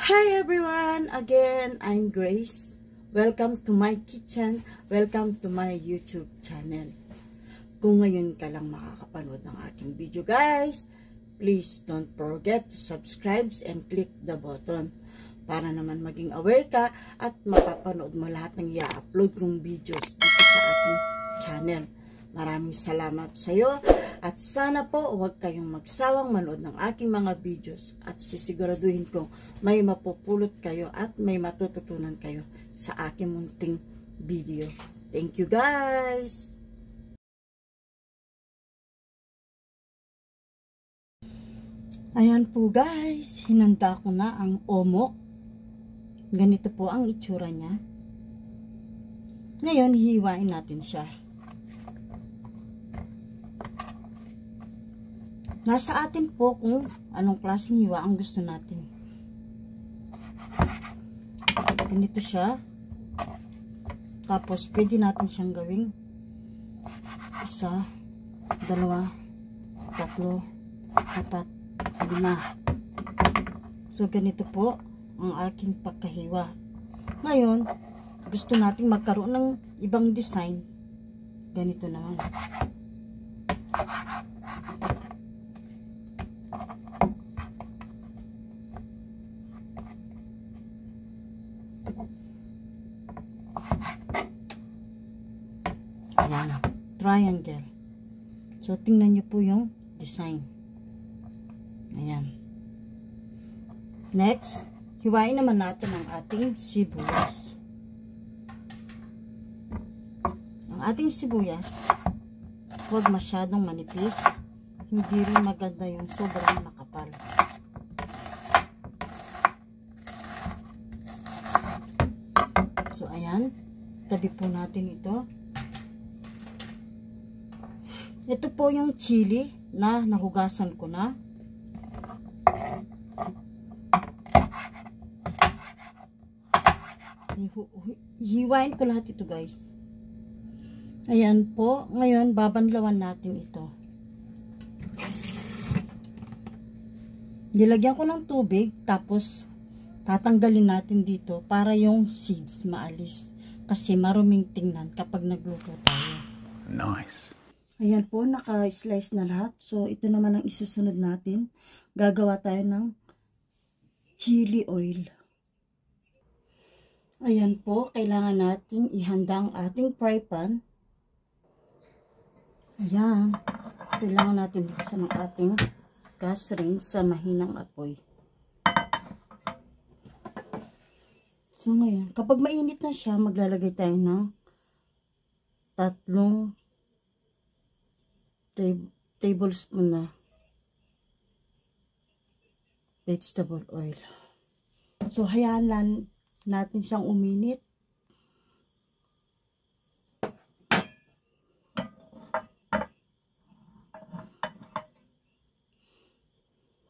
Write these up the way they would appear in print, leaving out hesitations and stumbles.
Hi everyone! Again, I'm Grace. Welcome to my kitchen. Welcome to my YouTube channel. Kung ngayon ka lang makakapanood ng aking video guys, please don't forget to subscribe and click the button para naman maging aware ka at mapapanood mo lahat ng i-upload kong videos dito sa aking channel. Maraming salamat sa iyo at sana po huwag kayong magsawang manood ng aking mga videos at sisiguraduhin kong may mapupulot kayo at may matututunan kayo sa aking munting video. Thank you guys! Ayan po guys, hinanda ko na ang omok. Ganito po ang itsura niya. Ngayon, hihiwain natin siya. Nasa atin po kung anong klaseng hiwa ang gusto natin. Ganito siya. Tapos, pwede natin siyang gawing 1, 2, 3, 4, 5. So, ganito po ang aking pagkahiwa. Ngayon, gusto natin magkaroon ng ibang design. Ganito naman. Ayan, triangle. So, tingnan nyo po yung design. Ayan. Next, hiwain naman natin ang ating sibuyas. Ang ating sibuyas, huwag masyadong manipis. Hindi rin maganda yung sobrang makapal. So, ayan. Tabi po natin ito. Ito po yung chili na nahugasan ko na. Hiwain ko lahat ito guys. Ayan po. Ngayon, babanlawan natin ito. Nilagyan ko ng tubig. Tapos, tatanggalin natin dito para yung seeds maalis. Kasi maruming tingnan kapag nagluto tayo. Nice. Ayan po, naka-slice na lahat. So, ito naman ang isusunod natin. Gagawa tayo ng chili oil. Ayan po, kailangan natin ihanda ang ating fry pan. Ayan. Kailangan natin buksan ang ating gas range sa mahinang apoy. So, ngayon, kapag mainit na siya, maglalagay tayo ng 3 tablespoon na vegetable oil. So, hayaan lang natin siyang uminit.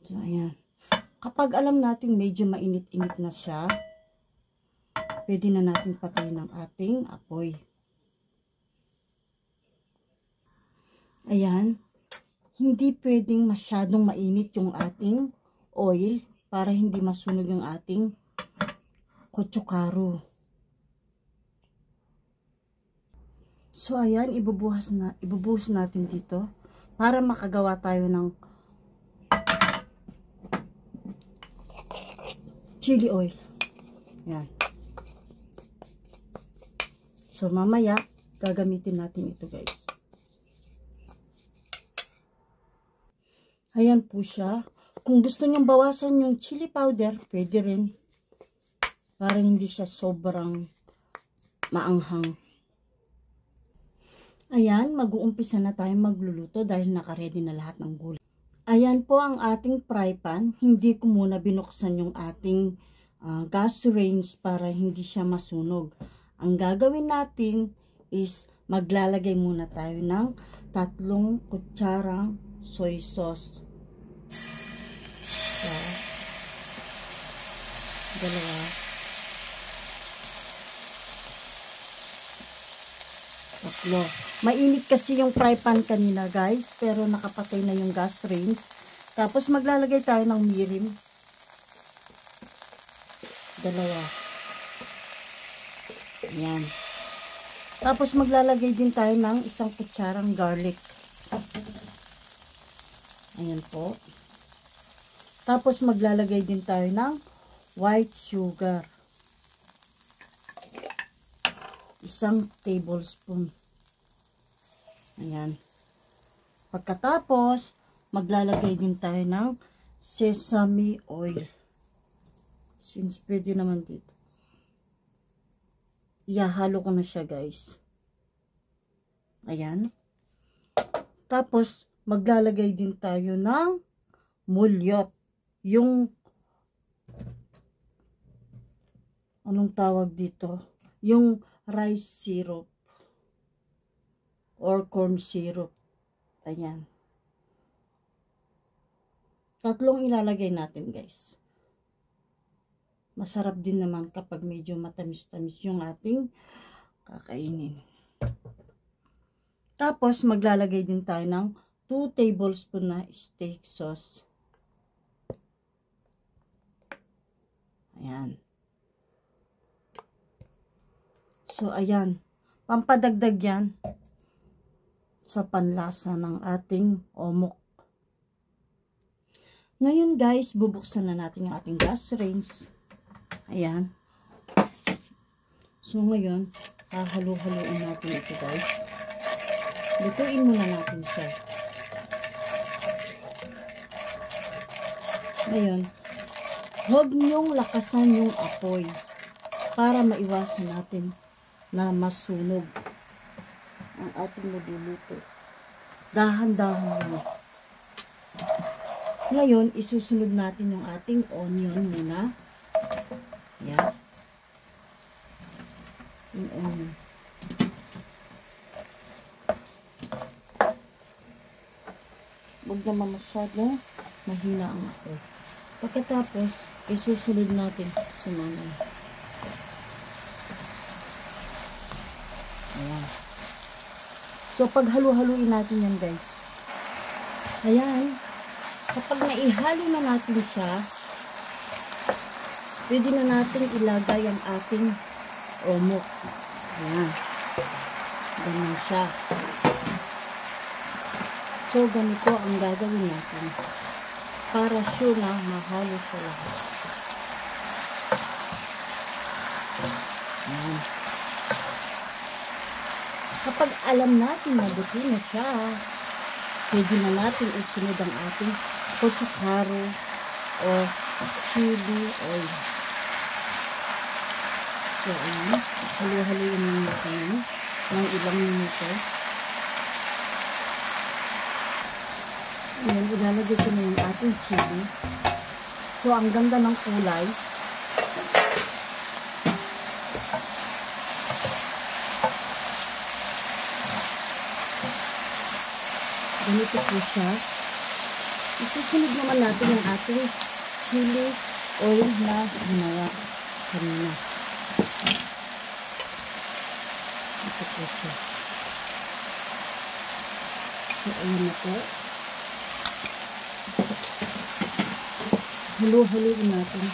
So, ayan. Kapag alam natin medyo mainit-init na siya, pwede na natin patayin ang ating apoy. Ayan. Hindi pwedeng masyadong mainit yung ating oil para hindi masunog yung ating kotsokaru. So, ayan. Ibubuhos natin dito para makagawa tayo ng chili oil. Ayan. So, mamaya, gagamitin natin ito, guys. Ayan po siya. Kung gusto nyong bawasan yung chili powder, pwede rin. Para hindi siya sobrang maanghang. Ayan, mag-uumpisa na tayo magluluto dahil naka-ready na lahat ng gulay. Ayan po ang ating fry pan. Hindi ko muna binuksan yung ating gas range para hindi siya masunog. Ang gagawin natin is maglalagay muna tayo ng 3 kutsarang soy sauce. So, 2. Tatlo. Mainit kasi yung fry pan kanina guys, pero nakapatay na yung gas range. Tapos maglalagay tayo ng mirin. Dalawa. Ayan. Tapos maglalagay din tayo ng isang kutsarang garlic. Ayan po. Tapos maglalagay din tayo ng white sugar. 1 tablespoon. Ayan. Pagkatapos, maglalagay din tayo ng sesame oil. Since pwede naman dito. Ihahalo ko na siya, guys. Ayan. Tapos, maglalagay din tayo ng mulyot. Yung, anong tawag dito? Yung rice syrup. Or corn syrup. Ayan. 3 ilalagay natin, guys. Masarap din naman kapag medyo matamis-tamis yung ating kakainin. Tapos, maglalagay din tayo ng 2 tablespoon na steak sauce. Ayan. So, ayan. Pampadagdag yan sa panlasa ng ating omok. Ngayon, guys, bubuksan na natin yung ating gas range. Ayan. So, ngayon, hahalo-haloin natin ito, guys. Lutuin muna natin siya. Ngayon, huwag niyong lakasan yung apoy para maiwasan natin na masunog ang ating niluluto. Dahan-dahan lang. Ngayon, isusunod natin yung ating onion muna. Ayan. Yung onion. Huwag naman masyado mahina ang apoy. Pagkatapos, isusunod natin sumanay. Ayan. So, pag halu-haluin natin yan, guys. Ayan. Kapag naihalo na natin siya, pwede na natin ilagay ang ating omok. Ayan. Ganyan siya. So, ganito ang gagawin natin. Para sure na mahalo siya lahat. Ayan. Kapag alam natin na buti na siya, pwede na natin isunod ang ating gochujang o chili oil. So, ayan. Halo-haloin natin ng ilang minuto. Ayan, ilalagay ko na yung ating chili. So, ang ganda ng kulay. Ganito po siya. Isusunod naman natin yung ating chili oil na ginawa kanina. Ito po siya. So, ayan na po. Halo-haloin natin.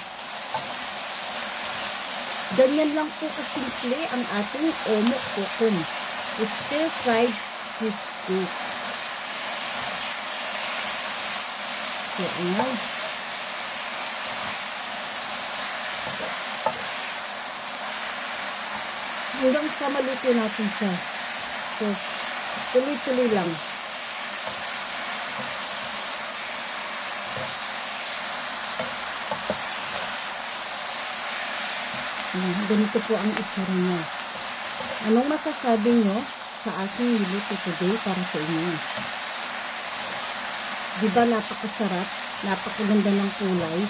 Ganyan lang po kasimple ang ating omok kokum. Stir-fried fish steak. So, ayan. Hanggang sa maluto natin siya. So, tuloy-tuloy lang. Ganito po ang itsura niya. Anong masasabi nyo sa aking niluto today para sa inyo? Diba napakasarap? Napakaganda ng kulay.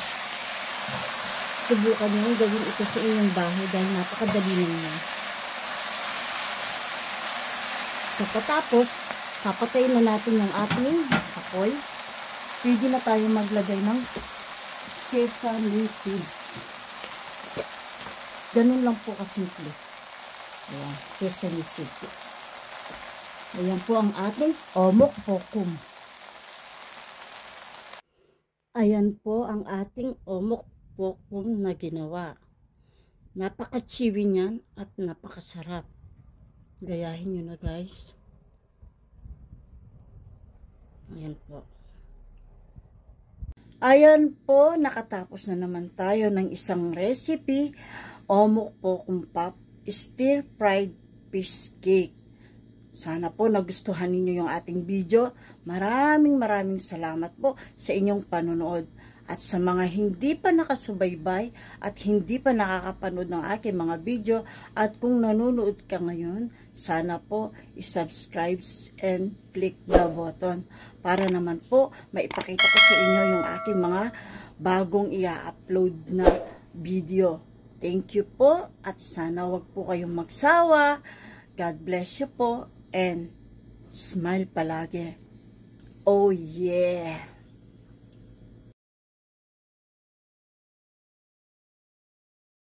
Subukan nyo gawin ito sa inyong bahay dahil napakadali niya. Pagkatapos, papatayin na natin yung ating apoy. Pwede na tayo maglagay ng sesame seed. Ganun lang po kasimple. Ayan, sesame seed. Ayan po ang ating omok kokum. Ayan po ang ating omok kokum na ginawa. Napaka-chewy niyan at napakasarap. Gayahin nyo na guys. Ayan po. Ayan po, nakatapos na naman tayo ng isang recipe. Omok po kumpap, stir fried fish cake. Sana po nagustuhan ninyo yung ating video. Maraming salamat po sa inyong panonood. At sa mga hindi pa nakasubaybay at hindi pa nakakapanood ng aking mga video, at kung nanonood ka ngayon, sana po i-subscribe and click the button para naman po maipakita ko sa inyo yung aking mga bagong i-upload na video. Thank you po at sana wag po kayong magsawa. God bless you po and smile palagi. Oh yeah!